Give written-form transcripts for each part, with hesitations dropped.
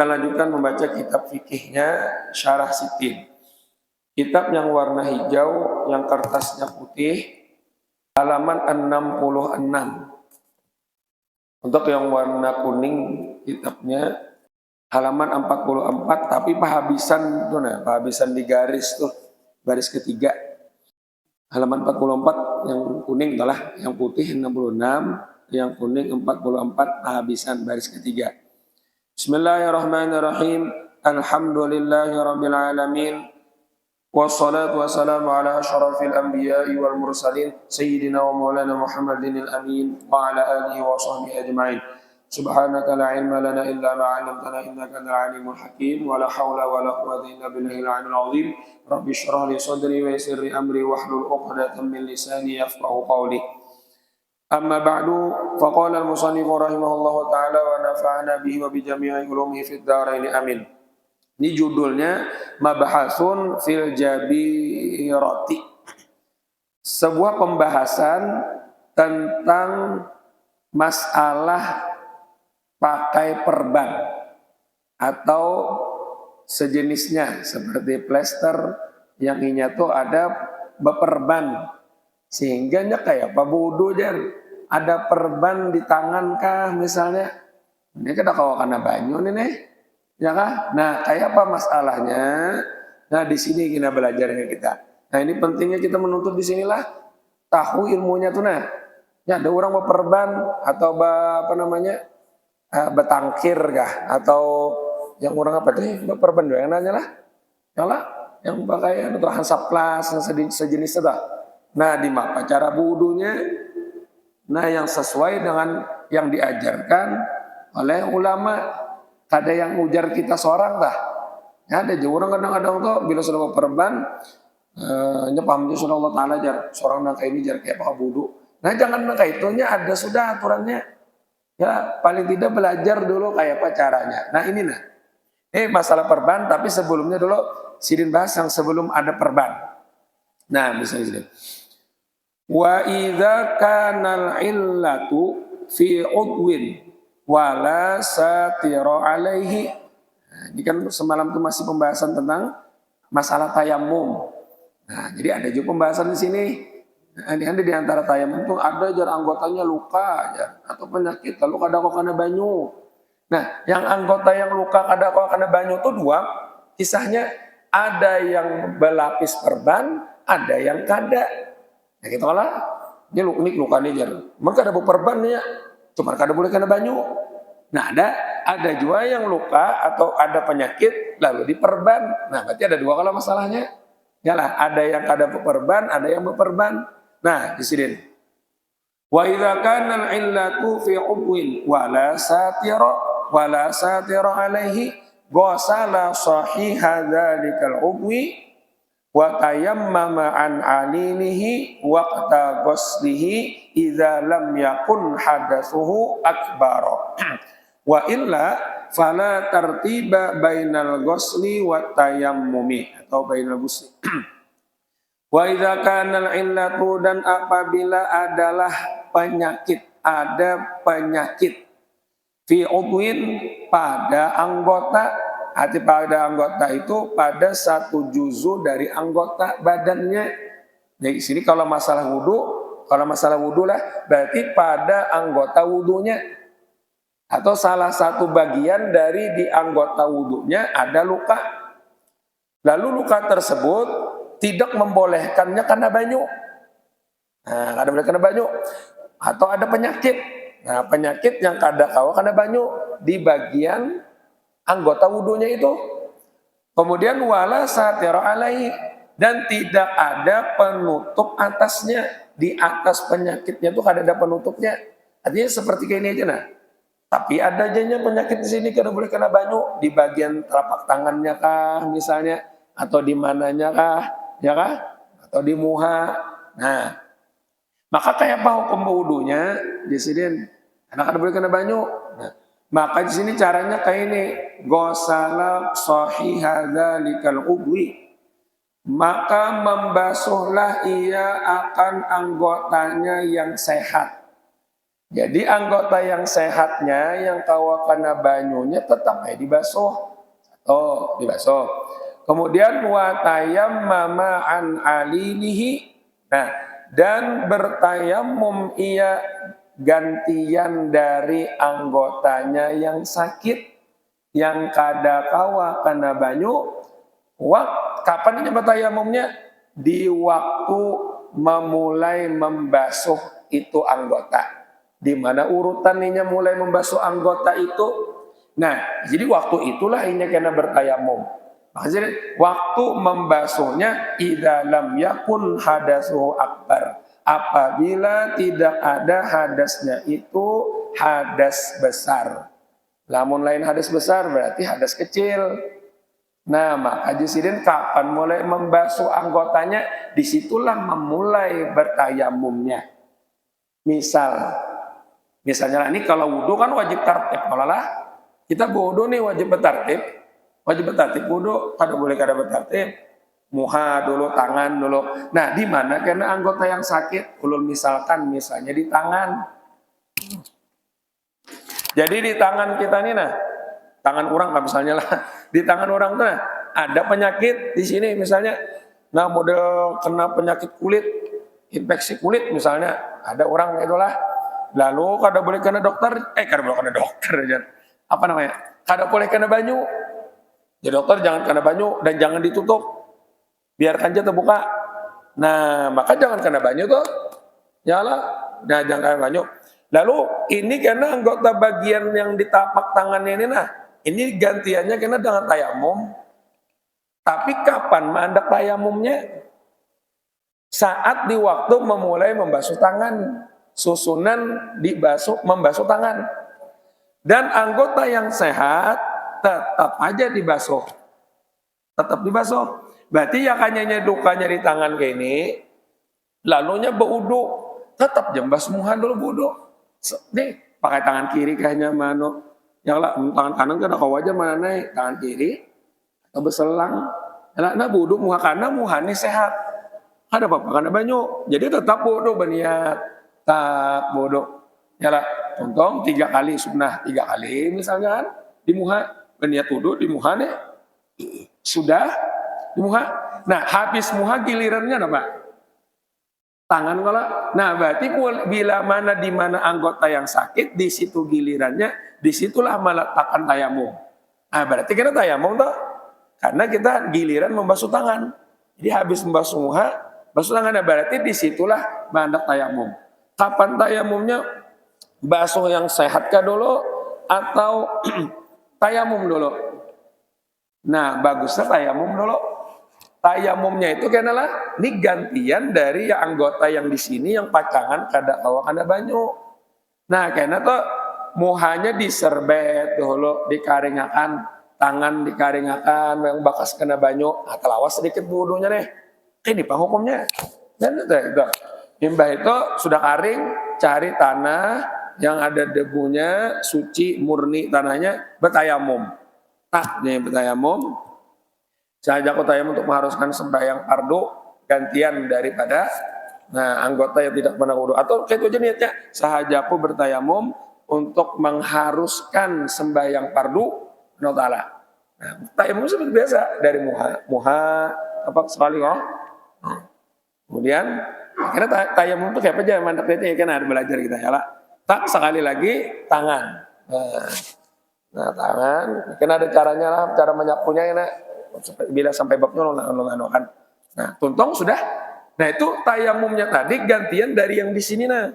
Kita lanjutkan membaca kitab fikihnya Syarah Sitin. Kitab yang warna hijau, yang kertasnya putih, halaman 66. Untuk yang warna kuning kitabnya halaman 44, tapi penghabisan tuh nah, penghabisan di garis tuh, baris ketiga. Halaman 44 yang kuning adalah yang putih 66, yang kuning 44 penghabisan baris ketiga. Bismillahirrahmanirrahim. Alhamdulillahirabbil alamin. Wassalatu wassalamu ala asyrafil anbiya'i wal mursalin sayyidina wa maulana Muhammadin al-amin wa ala alihi wa sahbihi ajma'in. Subhanaka la ilma lana illa ma 'allamtana innaka antal alimul hakim wa la haula wa la quwwata illa billahil 'aliyyil 'azim. Rabbi shrah li sadri wa yassir li amri wahlul 'uqdatam min lisani yafqahu qawli. Amma ba'du, faqala al-musannif rahimahullahu ta'ala wa nafa'ana bihi wa bi jami'i ulumihi fid dharain amin. Ini judulnya Mabhasun fil Jabirati. Sebuah pembahasan tentang masalah pakai perban atau sejenisnya seperti plester yang inya tuh ada beperban. Sehingga kayak apa wudu jar ada perban di tangan kah misalnya, ini kada kawa kana banyu nih ya kah. Nah kayak apa masalahnya? Nah di sini kita belajarnya kita. Nah ini pentingnya kita menuntut di sinilah tahu ilmunya tuh nah. Ya ada orang beperban atau apa namanya betangkir kah atau yang orang apa deh beperban yang nanya lah, yang pakai atau hansaplas sejenis itu. Nah, di maka cara wudunya, nah yang sesuai dengan yang diajarkan oleh ulama. Ada yang ujar kita seorang dah. Ya, ada juga orang kadang-kadang tuh bila sudah berperban, nyepam sudah Allah Taala jar seorang nangka ini jar kayak apa wudu. Nah jangan nangka itunya ada sudah aturannya. Ya paling tidak belajar dulu kayak apa caranya. Nah ini nah, masalah perban tapi sebelumnya dulu sidin bahas yang sebelum ada perban. Nah misalnya sini. Wa idza kana al-illatu fi udwin wala satira alaihi. Nah, ini kan semalam itu masih pembahasan tentang masalah tayamum. Nah, jadi ada juga pembahasan di sini. Nah, ini di antara tayamum itu ada jar anggotanya luka jar, atau penyakit lalu kada kok kena banyu. Nah, yang anggota yang luka kada kok kena banyu itu dua. Kisahnya ada yang berlapis perban, ada yang kada. Ya gitu lah, dia luka nih jar. Maka ada perban ya, cuma kada boleh kena banyu. Nah ada juga yang luka atau ada penyakit lalu diperban. Nah berarti ada dua kalau masalahnya. Yalah, ada yang kada beperban, ada yang beperban. Nah di sini. Wa idza kana al-illatu fi ubwin wala satira alaihi ghasala sahiha dzalikal ubwi wa tayammama an alilihi waqta ghuslihi idza lam yakun hadatsuhu akbar wa illa fala tartiba bainal ghusli wa tayammumi atau bainal ghusli wa idza kana illatu dan apabila adalah penyakit ada penyakit fi udwin pada anggota. Arti pada anggota itu pada satu juzu dari anggota badannya. Di sini kalau masalah wudu lah berarti pada anggota wudunya atau salah satu bagian dari di anggota wudunya ada luka. Lalu luka tersebut tidak membolehkannya kena banyu. Nah, kada boleh kena banyu atau ada penyakit. Nah, penyakit yang kada kawa kena banyu di bagian anggota wudunya itu. Kemudian wala satira alaihi dan tidak ada penutup atasnya. Di atas penyakitnya itu kada ada penutupnya. Artinya seperti kayak ini aja nah. Tapi ada ajanya penyakit di sini kada boleh kena banyu di bagian telapak tangannya kah misalnya atau di mananya kah, ya kah? Atau di muha. Nah, maka kayak apa hukum wudunya di sini? Karena kada boleh kena banyu. Nah, maka di sini caranya kayak ini, ghasala sahiha dzalikal ubwi. Maka membasuhlah ia akan anggotanya yang sehat. Jadi anggota yang sehatnya yang kawa kana banyunya tetap dibasuh. Oh, dibasuh. Kemudian wa tayammama an alilihi. Nah, dan bertayamum ia gantian dari anggotanya yang sakit yang kada kawa kana banyu. Kapan ini bertayamumnya? Di waktu memulai membasuh itu anggota. Di mana urutannya mulai membasuh anggota itu. Nah, jadi waktu itulah ini kena bertayamum. Maksudnya waktu membasuhnya idza lam yakun hadasuhu akbar. Apabila tidak ada hadasnya itu hadas besar. Lamun lain hadas besar berarti hadas kecil. Nah, maka jusidin kapan mulai membasuh anggotanya, disitulah memulai bertayamumnya. Misalnya ini kalau wudhu kan wajib tertib. Kalau lah kita wudhu nih wajib bertertib. Wajib bertertib wudhu, kada boleh kada bertertib. Muha dulu, tangan dulu. Nah, di mana karena anggota yang sakit, ulun misalnya di tangan. Jadi di tangan kita nih nah, tangan orang kan misalnya lah, di tangan orang tuh nah, ada penyakit di sini misalnya. Nah, model kena penyakit kulit, infeksi kulit misalnya, ada orang itulah. Lalu kada boleh kena dokter, kada boleh kena dokter aja. Apa namanya? Kada boleh kena banyu. Jadi dokter jangan kena banyu dan jangan ditutup. Biarkan aja terbuka. Nah, maka jangan kena banyu tuh. Yalah, nah jangan kena banyu. Lalu ini karena anggota bagian yang di tapak tangannya ini nah, ini gantiannya karena dengan tayamum. Tapi kapan mandak tayamumnya? Saat di waktu memulai membasuh tangan. Susunan membasuh tangan. Dan anggota yang sehat tetap aja dibasuh. Tetap dibasuh. Berarti ya kanyanya dukanya di tangan kayak ini, lalunya berwudu, tetap jembas muha dulu wudu. Nih, pakai tangan kiri kayaknya mano. Yang lah tangan kanan kan kau aja mana naik tangan kiri atau berselang. Nah wudu muha kanan muhani sehat. Ada apa-apa karena banyu. Jadi tetap wudu berniat. Tak bodoh. Yalah, contoh 3 kali sunnah, 3 kali misalnya kan di muha berniat wudu di muha nih. Sudah di muha. Nah, habis muha gilirannya apa? Tangan kalau. Nah, berarti bila mana di mana anggota yang sakit di situ gilirannya, disitulah meletakkan tayamum. Nah, berarti kita tayamum toh karena kita giliran membasuh tangan. Jadi habis membasuh muha, basuh tangan. Nah, berarti disitulah mandak tayamum. Kapan tayamumnya? Basuh yang sehat kah dulu atau tayamum dulu? Nah, bagusnya tayamum dulu. Tayamumnya itu karena ini gantian dari yang anggota yang di sini yang pacangan kada kawa kada banyu. Nah, karena tuh muhanya diserbet dulu, dikaringakan, tangan dikaringakan, yang bakas kena banyu, telawas sedikit wudunya deh. Ini pak hukumnya. Dan itu. Limbah itu sudah kering, cari tanah yang ada debunya, suci, murni tanahnya, bertayamum. Nih bertayamum. Saya ajak tayamum untuk mengharuskan sembahyang fardu gantian daripada anggota yang tidak pernah wudu. Atau kayak itu aja niatnya, sahajaku bertayamum untuk mengharuskan sembahyang fardu Allah Ta'ala. Nah, tayamum seperti biasa dari muha apa sekali oh. Kemudian karena tayamum itu kayak apa aja mantaknya kan ada belajar kita ya lah. Tak sekali lagi tangan. Nah tangan, kan ada caranya lah, cara menyapunya ya nak. Bila sampai babnya lo kan. Nah tuntong sudah. Nah itu tayamumnya tadi gantian dari yang di sini nah,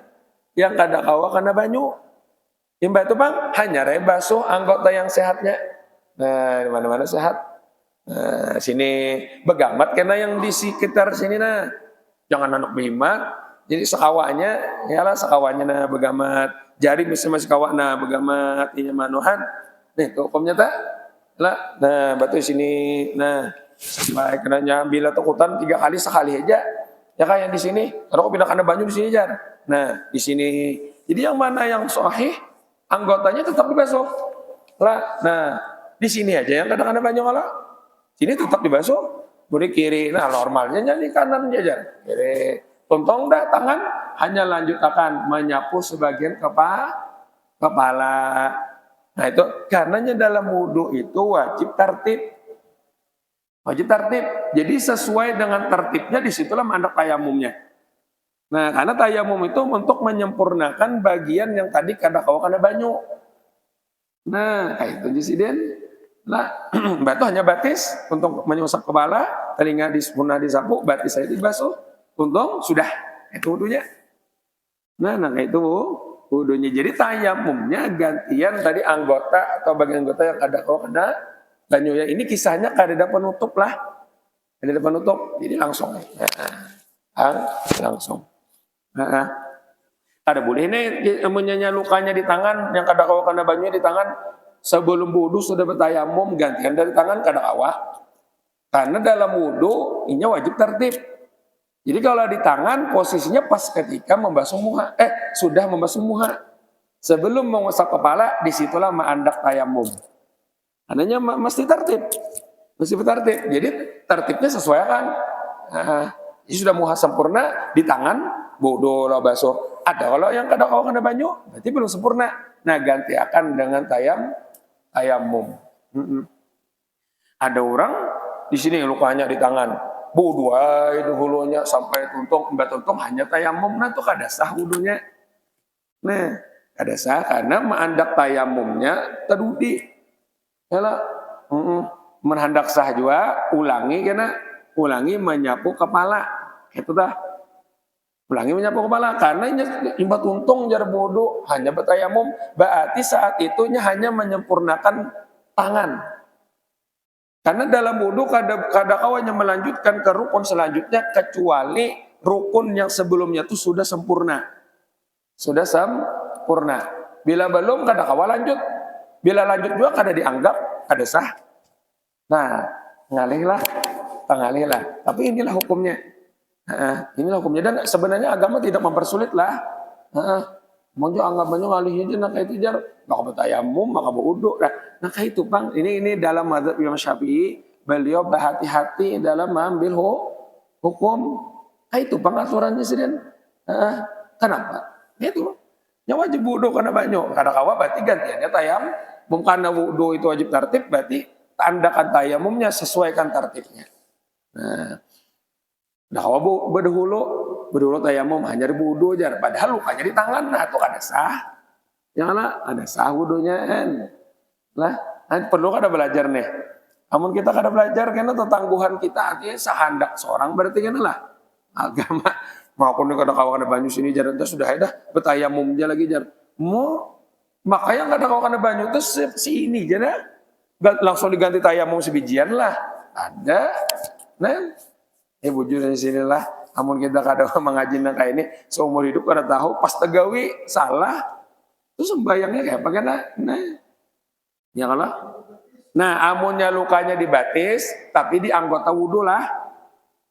yang kada kawa karena banyu. Imba itu bang hanya basuh anggota yang sehatnya. Nah di mana-mana sehat. Nah sini begamat karena yang di sekitar sini nah. Jangan anak behimat. Jadi sekawanya, ya lah sekawanya nah begamat. Jari masih kawak nah begamat ini manuhan. Nih tuh hukumnya tak? Lah, nah batu sini, nah sampai kena nyambil takutan 3 kali sekali aja. Ya kan yang di sini, kalau pindah kena banyu di sini jar. Nah di sini, jadi yang mana yang sahih anggotanya tetap dibasuh. Lah, nah di sini aja yang kadang-kadang banyu kalau sini tetap dibasuh. Boleh kiri, nah normalnya jadi kanan aja. Kiri, tontong dah tangan, hanya lanjut akan menyapu sebagian kepala. Nah itu karenanya dalam wudhu itu wajib tertib. Wajib tertib. Jadi sesuai dengan tertibnya disitulah mandak tayamumnya. Nah karena tayamum itu untuk menyempurnakan bagian yang tadi kada kawa kada banyu. Nah kayak itu disiden. Nah batu hanya batis untuk menyusap kepala, telinga disapu, batis saya dibasuh. Untung sudah itu wudhunya. Nah kayak itu wudhunya. Jadi tayamumnya gantian tadi anggota atau bagian anggota yang kada kawa kada banyu ya. Ini kisahnya kada ada penutup lah. Kada ada penutup. Jadi langsung. Langsung. Ada boleh ini menyanya lukanya di tangan yang kada kawa kada banyu di tangan sebelum wudhu sudah bertayamum gantian dari tangan kada kawa. Karena dalam wudhu ini wajib tertib. Jadi kalau di tangan posisinya pas ketika membasuh muha, sudah membasuh muha. Sebelum mengusap kepala disitulah mandak tayamum. Adanya mesti tertib. Mesti tertib. Jadi tertibnya sesuai kan. Jadi sudah muha sempurna di tangan bodoh lah basuh. Ada kalau yang kada kawa kada banyu berarti belum sempurna. Nah ganti akan dengan tayamum. Ada orang di sini lukanya di tangan. Bodoh itu hulunya sampai mbak tuntung hanya tayamum. Nah itu kada sah wudunya. Nah kada sah karena mandak tayamumnya terdudi. Yalah, menhandak sah juga ulangi menyapu kepala. Itu dah. Ulangi menyapu kepala karena imbat untung jar bodoh hanya bertayamum berarti saat itunya hanya menyempurnakan tangan. Karena dalam wudhu kada kawannya melanjutkan ke rukun selanjutnya kecuali rukun yang sebelumnya itu sudah sempurna. Sudah sempurna. Bila belum kada kawa lanjut. Bila lanjut juga kada dianggap kada sah. Nah, ngalihlah. Tapi inilah hukumnya. Inilah hukumnya dan sebenarnya agama tidak mempersulit lah. Mau anggapannya ngalih aja nak itu jar maka bertayamum maka berwudu. Nah kayak itu Bang, ini dalam mazhab Imam Syafi'i beliau berhati-hati dalam mengambil hukum. Kayak itu Bang aturannya sih dan kenapa? Itu yang wajib wudu karena banyak karena kawa berarti gantiannya tayamum karena wudu itu wajib tertib berarti tandakan tayamumnya sesuaikan tertibnya. Nah kawa berdahulu tayamum hanya wudu aja padahal lukanya di tangan nah itu kada sah. Janganlah ada sah wudunya lah perlu kada belajar nih. Namun kita kada belajar karena tetangguhan kita artinya sahandak seorang berarti kan lah agama maupun kada kawa kada banyu sini jar itu sudah dah bertayamum aja lagi jar. Makanya kada kawa kada banyu itu si ini aja langsung diganti tayamum sebijian lah. Ada. Nah, bujur di sinilah. Namun kita kadang mengaji kayak ini seumur hidup kada tahu pas tegawi salah. Terus sembayangnya kayak apa kan? Nah, ya kalau. Nah, amunnya lukanya dibatis, tapi di anggota wudhu lah.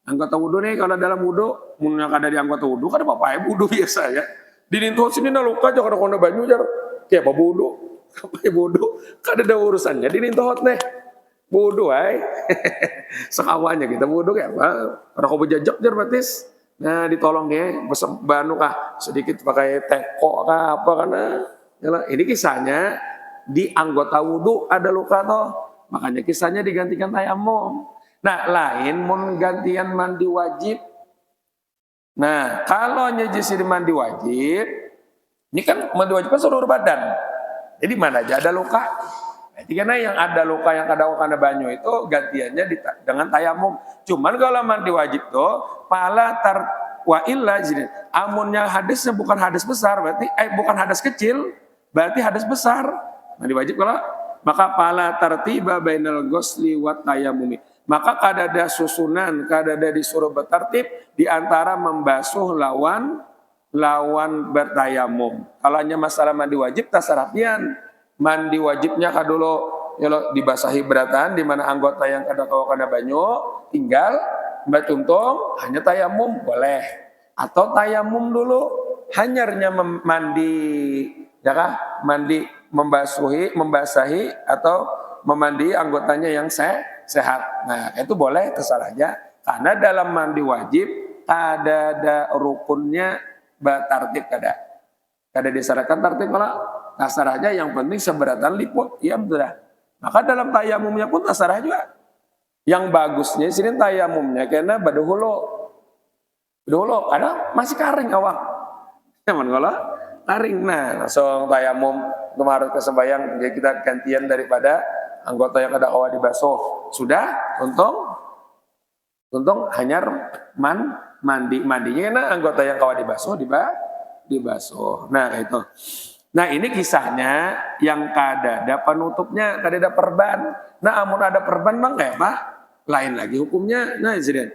Anggota wudhu nih kalau dalam wudhu, munnya kada di anggota wudhu, kada apa-apa ya wudhu biasa ya. Di nintuh sini na luka aja kada kona banyu jar. Kayak apa wudhu? Apa ya wudhu? Kada ada urusannya di nintuh nih. Wudhu ay. Sekawanya kita wudhu kayak apa? Kada kau berjajak jar batis. Nah ditolong ya, banu kah sedikit pakai teko kah apa karena ini kisahnya di anggota wudhu ada luka toh, makanya kisahnya digantikan tayamum. Nah lain menggantian mandi wajib. Nah kalau nyejisi mandi wajib, ini kan mandi wajib kan seluruh badan. Jadi mana aja ada luka. Karena yang ada luka yang kada karena banyu itu gantiannya dengan tayamum. Cuman kalau mandi wajib tuh pala wa illa jadi amunnya hadasnya bukan hadas besar berarti bukan hadas kecil berarti hadas besar. Mandi wajib kalau maka pala tartiba bainal ghusli wa tayammumi. Maka kada ada susunan, kada ada disuruh bertertib di antara membasuh lawan bertayamum. Kalau hanya masalah mandi wajib tasarapian. Mandi wajibnya dulu dibasahi beratan di mana anggota yang kada kawa kada banyu tinggal mbak tuntung hanya tayamum boleh atau tayamum dulu hanyarnya mandi ya kah mandi membasahi atau memandi anggotanya yang sehat. Nah itu boleh terserah aja karena dalam mandi wajib ada rukunnya tartib kada disyaratkan tartib malah tasar aja yang penting seberatan liput ya sudah. Maka dalam tayamumnya pun tasarah juga. Yang bagusnya sini tayamumnya karena baduhulu karena masih kering awak. Cuman kalau kering langsung tayamum kemarin kesembayang jadi kita gantian daripada anggota yang ada awak dibasuh. Sudah untung hanya mandinya karena anggota yang kawat dibasuh. Nah itu. Nah ini kisahnya yang kada penutupnya, kada ada perban. Nah amun ada perban bang kayak apa? Lain lagi hukumnya. Nah izin.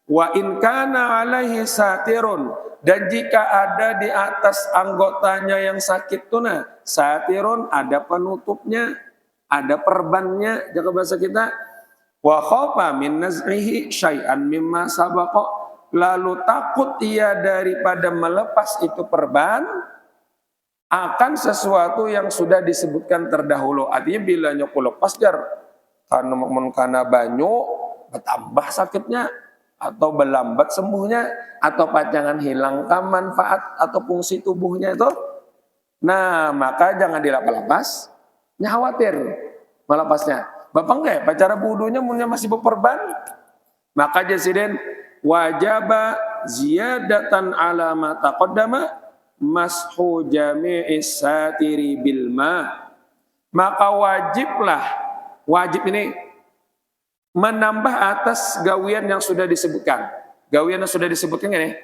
Wa in kana alaihi satirun, dan jika ada di atas anggotanya yang sakit tuh satirun ada penutupnya, ada perbannya, jaga bahasa kita. Wa khafa min naz'ihi syai'an mimma sabaqa, lalu takut ia daripada melepas itu perban akan sesuatu yang sudah disebutkan terdahulu. Artinya bila nyoku lepas jar karena banyu bertambah sakitnya atau berlambat sembuhnya atau pacangan hilangkan manfaat atau fungsi tubuhnya itu. Nah, maka jangan dilepas. Nya khawatir melepasnya. Bapak enggak ya pacara budunya munnya masih berperban? Maka jasiden wajaba ziyadatan ala ma taqaddama mashu jami'is satiri bil ma. Maka wajib ini menambah atas gawian yang sudah disebutkan. Gawian yang sudah disebutkan ini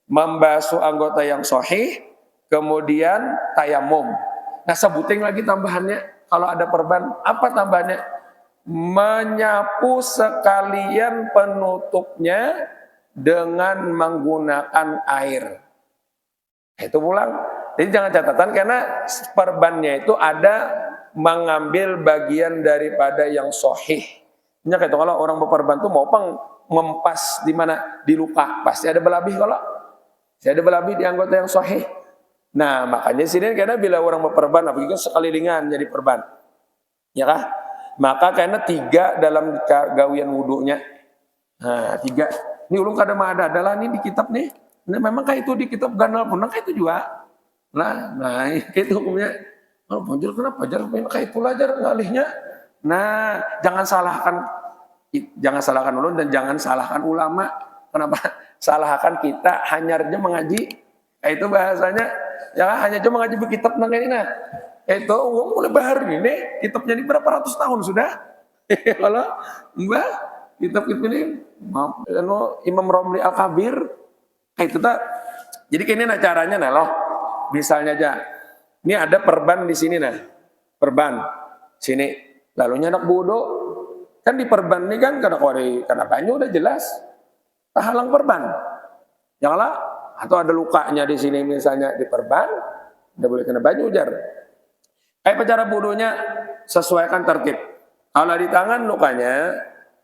membasuh anggota yang sahih, kemudian tayamum. Nah, sebutin lagi tambahannya kalau ada perban, apa tambahannya? Menyapu sekalian penutupnya dengan menggunakan air. Itu pulang. Jadi jangan catatan karena perbannya itu ada mengambil bagian daripada yang sahih. Ini kayak kalau orang berperban tuh mau mempas di mana di luka pasti ada belabih di anggota yang sahih. Nah makanya sini karena bila orang berperban apalagi sekalilingan jadi perban, ya kah? Maka karena 3 dalam gawian wudunya. Nah 3 ini ulung kada ada adalah ini di kitab nih. Nah, memang kayak itu di kitab ganal pun kayak itu juga. Nah itu hukumnya. Oh, bonjol kenapa jar kayak itu lah jar ngalihnya. Nah, jangan salahkan ulun dan jangan salahkan ulama. Kenapa? Salahkan kita hanyarnya mengaji. Itu bahasanya ya hanya cuma mengaji kitab nang ini nah. Itu mulai bahar ini kitabnya ini berapa ratus tahun sudah. Kalau mbah kitab ini Imam Romli Al-Kabir itu tak. Jadi ini caranya loh. Misalnya aja. Ini ada perban di sini Perban sini. Lalu anak bodo kan di perban ini kan karena banyu udah jelas halang perban. Janganlah atau ada lukanya di sini misalnya di perban udah boleh kena banyu jar. Kayak cara bodonya sesuaikan tertib. Kalau di tangan lukanya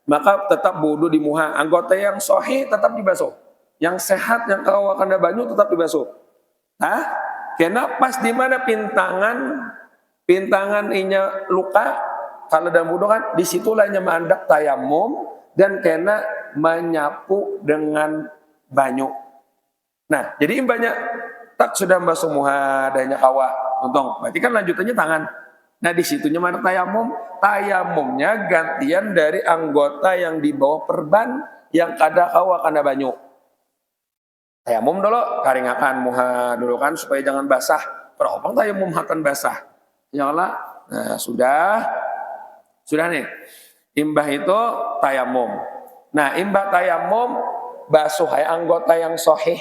maka tetap bodo di muha. Anggota yang sahih tetap dibasuh. Yang sehat yang kau kena banyu tetap dibasuh. Karena pas di mana pintangan inya luka, kalau dalam wudu kan disitulah nya mandak tayamum dan kena menyapu dengan banyu. Nah, jadi banyak tak sudah basuh muha adanya kawa untung. Berarti kan lanjutannya tangan. Nah, di situnya mandak tayamum. Tayamumnya gantian dari anggota yang di bawah perban yang kada kawa kana banyu. Tayamum dulu, karingakan muha dulu kan supaya jangan basah. Peropang tayamum akan basah. Ya Allah, nah sudah nih. Imbah itu tayamum. Nah, imbah tayamum basuh anggota yang sahih.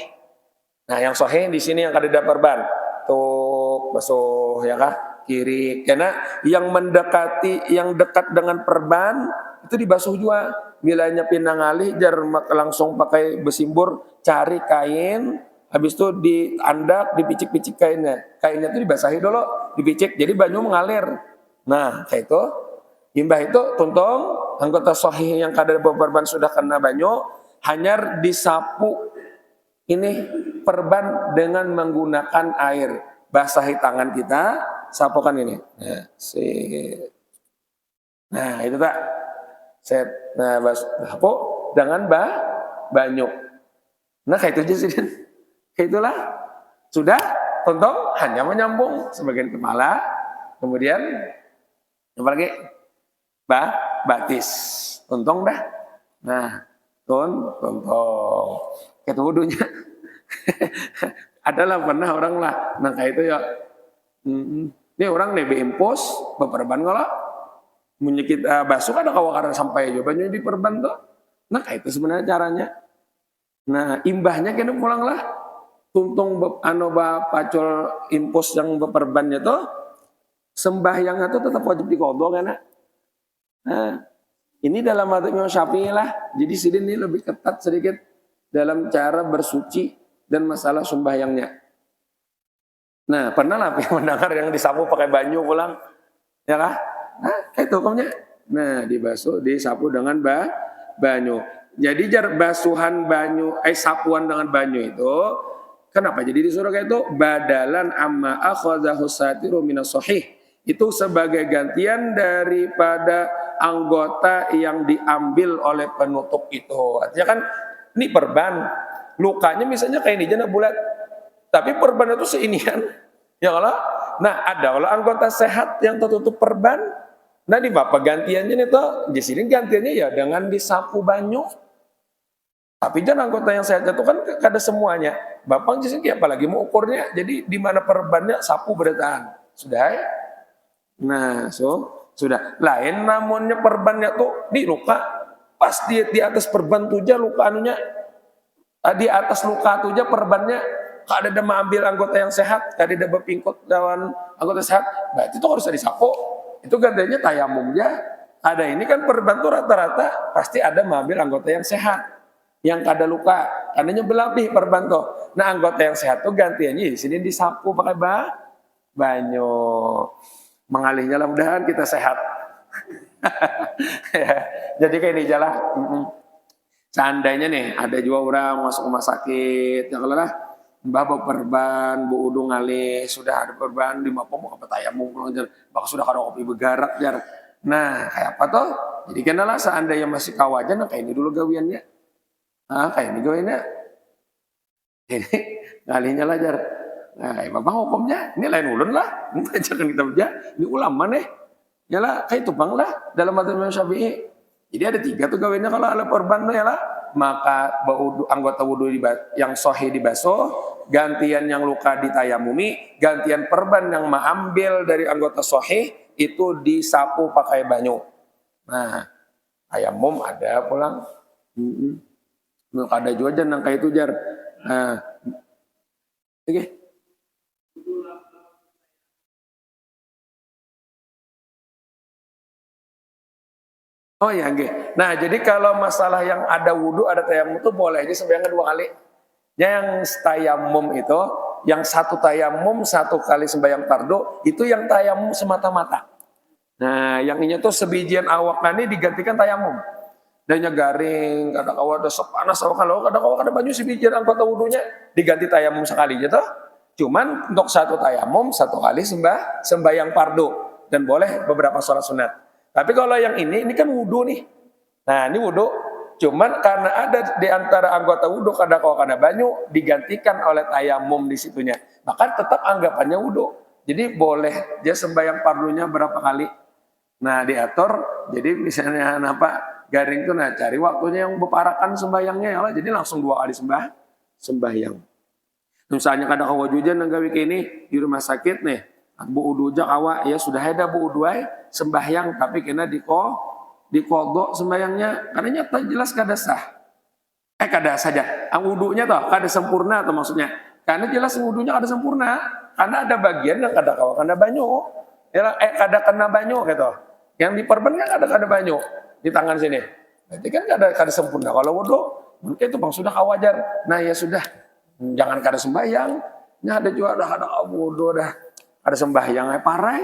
Nah, yang sahih di sini yang kada ada perban. Tuh basuh ya kah? Kiri. Karena yang dekat dengan perban itu dibasuh juga. Bilanya pinang alih jar langsung pakai besimbur cari kain, habis itu diandak dipicik-picik kainnya itu dibasahi dulu dipicik jadi banyu mengalir. Nah kayak itu imbah itu tuntung anggota sahih yang kada berban sudah kena banyu hanya disapu ini perban dengan menggunakan air. Basahi tangan kita, sapukan ini. Nah itu tak set. Nah sapu dengan banyu. Nah kayak itu aja sih. Kayak itulah. Sudah, tuntong hanya menyambung sebagian kepala, kemudian apa lagi? Batis. Tuntong dah. Nah, tuntong. Itu wudunya. Adalah pernah orang lah, nah kayak itu ya. Ini orang nih impos, beperban kalau menyikit basuh ada kawakan sampai jawabannya di perban tuh. Nah kayak itu sebenarnya caranya. Nah imbahnya kena pulang lah. Tuntung pacul impos yang beperbannya tuh sembahyangnya tuh tetap wajib dikodok kan. Nah ini dalam madzhab Imam Syafi'i lah. Jadi sidin ini lebih ketat sedikit dalam cara bersuci dan masalah sembahyangnya. Nah, pernah lah mendengar yang disapu pakai banyu pulang, ya kah? Nah, kayak itu hukumnya. Nah, dibasuh, disapu dengan banyu. Jadi basuhan banyu, sapuan dengan banyu itu, kenapa jadi disuruh kayak itu? Badalan amma akhadhahu satiru minas sahih. Itu sebagai gantian daripada anggota yang diambil oleh penutup itu. Artinya kan, ini perban, lukanya misalnya kayak ini jana bulat. Tapi perban itu seinian, ya kalau, nah ada kalau anggota sehat yang tertutup perban, nah di bapak gantiannya itu, di sini gantiannya ya dengan disapu banyu. Tapi jangan anggota yang sehat itu kan kada semuanya, bapak di sini apalagi mau ukurnya, jadi di mana perbannya sapu bertahan, sudah ya? Nah sudah. Lain namunnya perbannya tuh di luka, pas di atas perban tuh aja luka anunya, di atas luka tuh aja perbannya. Kalau ada mengambil anggota yang sehat, kalau ada berpingkut lawan anggota sehat, berarti itu harus disapu. Itu gantinya tayamum ya. Ada ini kan perban tuh rata-rata pasti ada mengambil anggota yang sehat, yang kada luka, karenanya berlebih perban tuh. Nah anggota yang sehat tuh gantiannya di sini disapu pakai banyu. Mengalihnya lah mudahan kita sehat. Ya, jadi kayak ini jalan. Seandainya nih ada juga orang masuk rumah sakit, ya kalau lah. Mbah perban, bu udu ngalih, sudah ada perban di mapo mau apa tayamum jar, bak sudah kada kopi begarak jar. Nah, kayak apa toh? Jadi kenalah seandainya masih kawajan, nah kayak ini dulu gawiannya. Kayak ini gawiannya. Ini ngalihnya lah jar. Nah, kayak apa hukumnya? Ini lain ulun lah. Jangan kita baca. Ini ulama nih. Ya lah, kayak tupang lah dalam madzhab Imam Syafi'i. Jadi ada 3 tuh gawiannya kalau ada perban ya lah. Maka anggota wudu yang sahih dibasuh, gantian yang luka ditayamumi, gantian perban yang mengambil dari anggota sahih itu disapu pakai banyu. Nah, tayamum ada pulang. Ada juga jangan kayak itu jar. Nah, oke. Oh ya, okay. Nah jadi kalau masalah yang ada wudhu, ada tayamum itu boleh aja sembahyang 2 kali. Yang tayamum itu, yang satu tayamum 1 kali sembahyang fardu, itu yang tayamum semata-mata. Nah yang ini tuh sebijian awak ini digantikan tayamum. Danya garing, kadang awak ada sepanas awak kalau kadang awak ada banyu sebijian anggota wudhunya diganti tayamum sekali gitu. Cuman untuk 1 tayamum 1 kali sembahyang fardu dan boleh beberapa sholat sunat. Tapi kalau yang ini kan wudhu nih. Nah ini wudhu, cuman karena ada di antara anggota wudhu kadang kalau ada banyu digantikan oleh tayamum di situnya. Maka tetap anggapannya wudhu. Jadi boleh dia sembahyang fardunya berapa kali. Nah diatur, jadi misalnya garing itu nah cari waktunya yang berparakan sembahyangnya ya. Jadi langsung 2 kali sembahyang. Misalnya kadang awak hujan nanggawi ini di rumah sakit nih. Bu udu jak awak ya sudah ada bu udu sembahyang tapi kena dikodok sembahyangnya karena nyata jelas kada sah. Kada saja. Ang wudunya toh kada sempurna atau maksudnya. Karena jelas wudunya kada sempurna karena ada bagian yang kada kawa kena banyu. Kada kena banyu gitu. Yang diperban kan kada banyu di tangan sini. Berarti kan kada sempurna. Kalau wudu mungkin itu bang sudah kawajar. Nah ya sudah. Jangan kada sembahyang. Nya ada juga ada wudu dah. Ada sembahyang parai,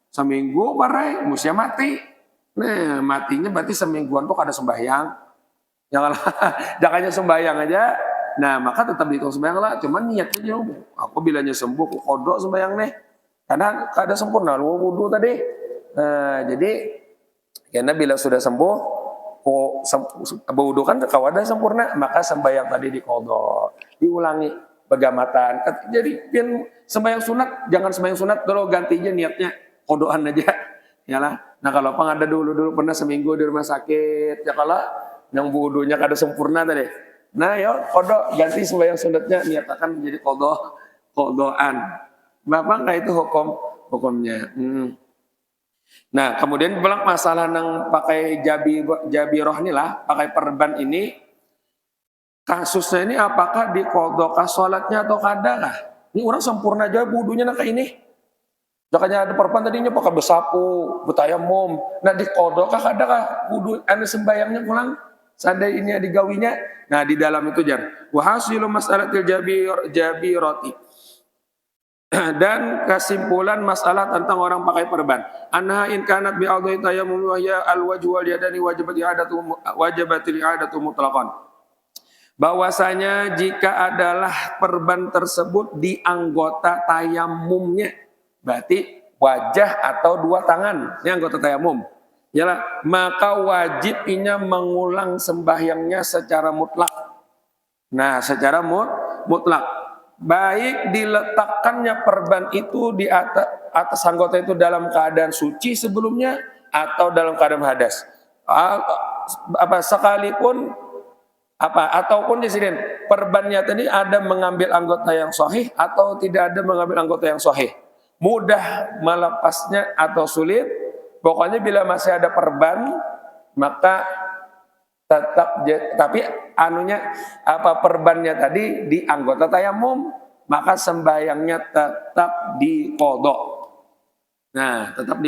seminggu parai, musia mati. Nah matinya berarti semingguan tuh ada sembahyang. Jangannya sembahyang aja. Nah maka tetap dihitung sembahyang lah. Cuman niatnya aku bilanya sembuh, aku kodok sembahyang nih. Karena kada sempurna, lu wudu tadi. Jadi karena bila sudah sembuh, wudu kan kawada sempurna, maka sembahyang tadi dikodok, diulangi. pegamatan. Jadi pian sembahyang sunat, jangan sembahyang sunat dulu gantinya niatnya kodoan aja. Yalah. Nah kalau ada dulu pernah seminggu di rumah sakit, ya kalau yang wudunya kada sempurna tadi. Nah ya kodok ganti sembahyang sunatnya niatakan menjadi kodoan. Bapak kayak itu hukumnya. Nah kemudian bilang masalah nang pakai jabiroh nih lah, pakai perban ini kasusnya ini apakah dikodok sholatnya atau kada lah? Ini orang sempurna aja wudunya nak kayak ini. Makanya ada perban tadinya pakai besapu, betayamum. Nah dikodok kah kada kah wudu anu sembayangnya pulang? Seandainya digawinya. Nah di dalam itu jar. Wa hasilu mas'alatil jabiroti. Dan kesimpulan masalah tentang orang pakai perban. Anha in kanat bi adhi tayammum wa ya al wajhu wal yadani wajibatil i'adatu mutlaqan. Bahwasanya jika adalah perban tersebut di anggota tayamumnya, berarti wajah atau dua tangan, ini anggota tayamum. Yalah, maka wajib inya mengulang sembahyangnya secara mutlak. Nah, secara mutlak. Baik diletakkannya perban itu di atas anggota itu dalam keadaan suci sebelumnya atau dalam keadaan hadas. Sekalipun ataupun di sini perbannya tadi ada mengambil anggota yang sahih atau tidak ada mengambil anggota yang sahih. Mudah melepasnya atau sulit. Pokoknya bila masih ada perban maka tetap, tapi perbannya tadi di anggota tayamum, maka sembayangnya tetap diqodok. Nah, tetap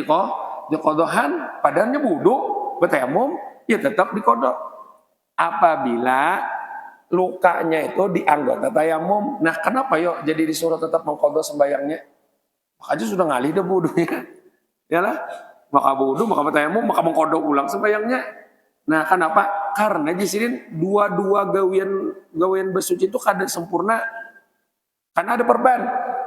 diqodohan, padahalnya wudu, bertayamum, ya tetap diqodok. Apabila lukanya itu di anggota tayamum, nah kenapa yuk jadi disuruh tetap mengqodok sembayangnya? Makanya sudah ngalih deh wudunya, yalah, maka wudu, maka bertayamum, maka mengqodok ulang sembayangnya. Nah, kenapa? Karena di sini dua gawian bersuci itu kada sempurna. Karena ada perban.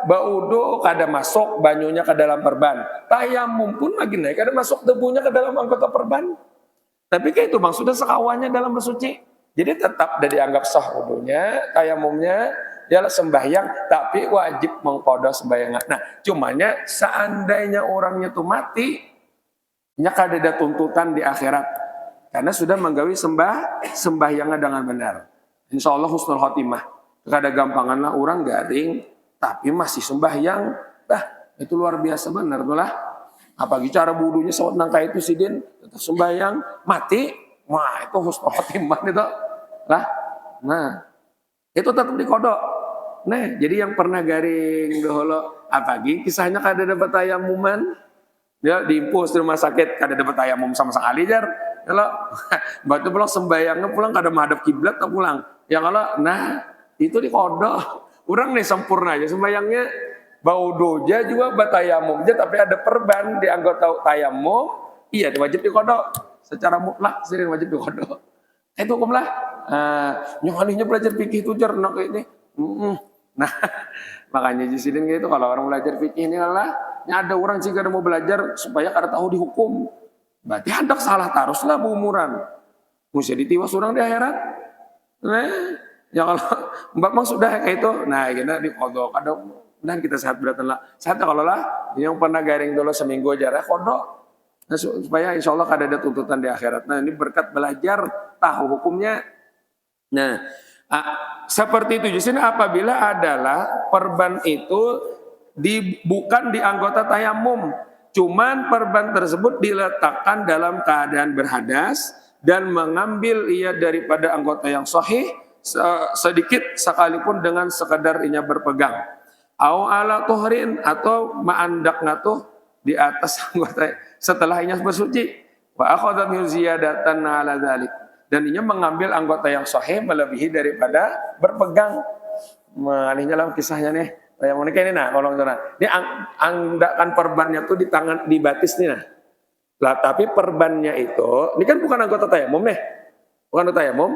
Baudo kada masuk banyunya ke dalam perban. Tayamum pun lagi naik kada masuk debunya ke dalam anggota perban. Tapi kayak itu bang sudah sekawannya dalam bersuci. Jadi tetap dari dianggap sah wudunya, tayamumnya dialah sembahyang, tapi wajib mengqodha sembahyang. Nah, cumanya seandainya orangnya tuh mati, nya kada ada tuntutan di akhirat. Karena sudah menggawi sembahyangnya dengan benar. Insya Allah husnul khotimah. Kada gampangan lah orang garing, tapi masih sembahyang. Itu luar biasa benar tuh lah. Apalagi cara wudunya sawat nangka itu sidin, tetap sembahyang, mati. Wah itu husnul khotimah itu. Lah, nah itu tetap dikodok. Nah jadi yang pernah garing dahulu, apalagi kisahnya kada dapat tayamuman, dia diimpus di rumah sakit kada dapat tayamum sama sekali jar. Kalau batu pulang sembayangnya pulang kada menghadap kiblat tak pulang. Ya kalau nah itu dikodok. Orang nih sempurna aja sembayangnya bau doja juga batayamum aja tapi ada perban di anggota tayamum. Iya wajib dikodok. Secara mutlak sering wajib dikodok. Itu hukum lah. Nyuhaninya belajar fikih itu jar nak ini. Nah makanya di sini gitu kalau orang belajar fikih ini lah. Ada orang sih kada mau belajar supaya kada tahu dihukum. Berarti hendak salah teruslah umuran. Mesti ditiwas orang di akhirat. Nah, ya kalau mbak mak sudah kayak itu, nah kita dikodok. Dan kita sehat beratan lah. Sehat kalau lah, yang pernah garing dulu seminggu aja kodok. Nah, supaya insya Allah kada ada tuntutan di akhirat. Nah ini berkat belajar tahu hukumnya. Nah seperti itu. Justru apabila adalah perban itu bukan di anggota tayamum. Cuman perban tersebut diletakkan dalam keadaan berhadas dan mengambil ia daripada anggota yang sahih sedikit sekalipun dengan sekadar inya berpegang. Au ala tuhrin atau ma'andak ngatuh di atas anggota setelah inya bersuci. Wa akhadha min ziyadatan ala dzalik. Dan inya mengambil anggota yang sahih melebihi daripada berpegang. Ini dalam kisahnya nih. Yang menikah ini nah, kalau ini angdakan perbannya tuh di tangan di batis nih nah. Lah tapi perbannya itu, ini kan bukan anggota tayamum nih, bukan anggota tayamum.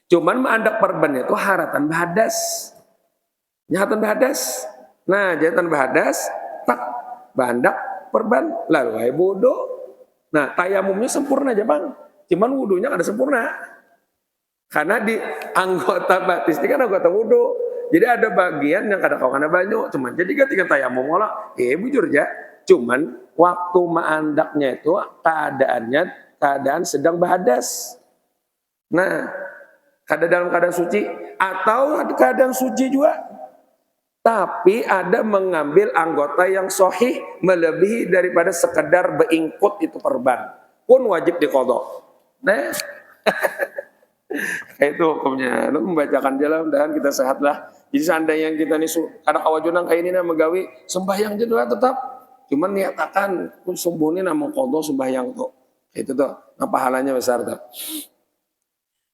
Cuman mengandak perbannya itu haratan bahadas, nyahatan bahadas. Nah jahatan bahadas, tak bandak perban, lalu bodoh. Nah tayamumnya sempurna aja bang, cuman wudunya ada sempurna. Karena di anggota batis ini kan anggota wudu. Jadi ada bagian yang kada kau kana banyu, cuman jadi ketika tayamum olah, bujur ya. Cuman waktu maandaknya itu keadaan sedang berhadas. Nah, dalam keadaan suci atau keadaan suci juga. Tapi ada mengambil anggota yang sahih melebihi daripada sekedar beingkut itu perban, pun wajib diqadha. Nah, kayak itu hukumnya. Lu membacakan jalan dan kita sehatlah. Jadi seandainya kita nih kada kawajunang kayak ini megawi sembahyang jelas tetap. Cuman niatakan pun sembuh ini nama qadha sembahyang tuh. Itu tuh, nah pahalanya besar tuh.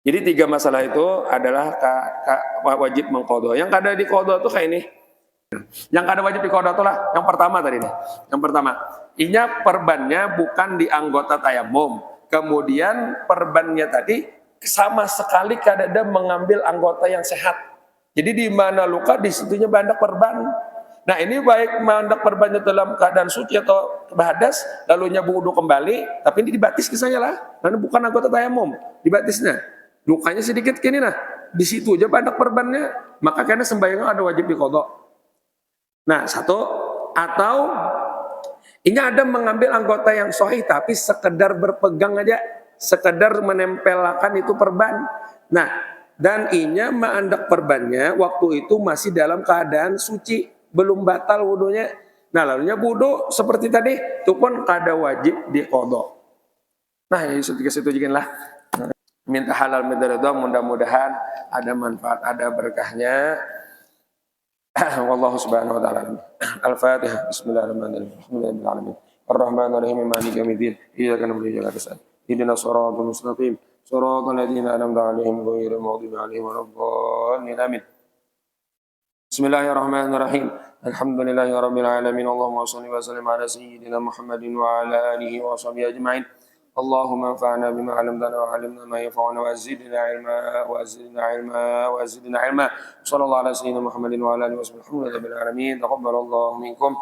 Jadi 3 masalah itu adalah wajib mengqadha. Yang kada diqadha tuh kayak ini. Yang kada wajib diqadha tuh lah yang pertama tadi nih. Yang pertama, inya perbannya bukan di anggota tayamum. Kemudian perbannya tadi sama sekali kada ada mengambil anggota yang sehat. Jadi di mana luka di situnya bandak perban. Nah ini baik mandak perbannya dalam keadaan suci atau berhadas, lalu nyabu wudu kembali, tapi ini dibatis kisahnya lah, karena bukan anggota tayamum, dibatisnya. Lukanya sedikit kini nah, di situ aja bandak perbannya, maka karena sembahyang ada wajib diqadha. Nah satu, atau ini ada mengambil anggota yang sahih tapi sekedar berpegang aja, sekedar menempelkan itu perban. Nah dan inya mandak perbannya waktu itu masih dalam keadaan suci, belum batal wudunya. Nah lalunya wudu seperti tadi itu pun kada wajib diqadha. Nah ini situ juga lah. Minta halal minta ridha, mudah-mudahan ada manfaat, ada berkahnya. Wallahu subhanahu wa ta'ala. Al-Fatihah. Bismillahirrahmanirrahim. Alhamdulillahirabbil alamin. Arrahmanir rahim. Maliki yaumiddin. Iyyaka na'budu wa iyyaka nasta'in. Ihdinas siratal mustaqim. Siratal ladzina an'amta 'alaihim ghairil maghdubi 'alaihim waladdallin. Amin. Bismillahirrahmanirrahim. Alhamdulillahirabbil alamin. Allahumma shalli wa sallim ala sayyidina Muhammadin wa ala alihi wa sahbihi ajma'in. Allahumma anfa'na bima 'allamtana wa 'allimna ma yanfa'una wa zidna 'ilma wa zidna 'ilma. Shallallahu ala sayyidina Muhammadin wa ala alihi wa sahbihi. Alhamdulillahirabbil alamin. Taqabbalallahu minkum.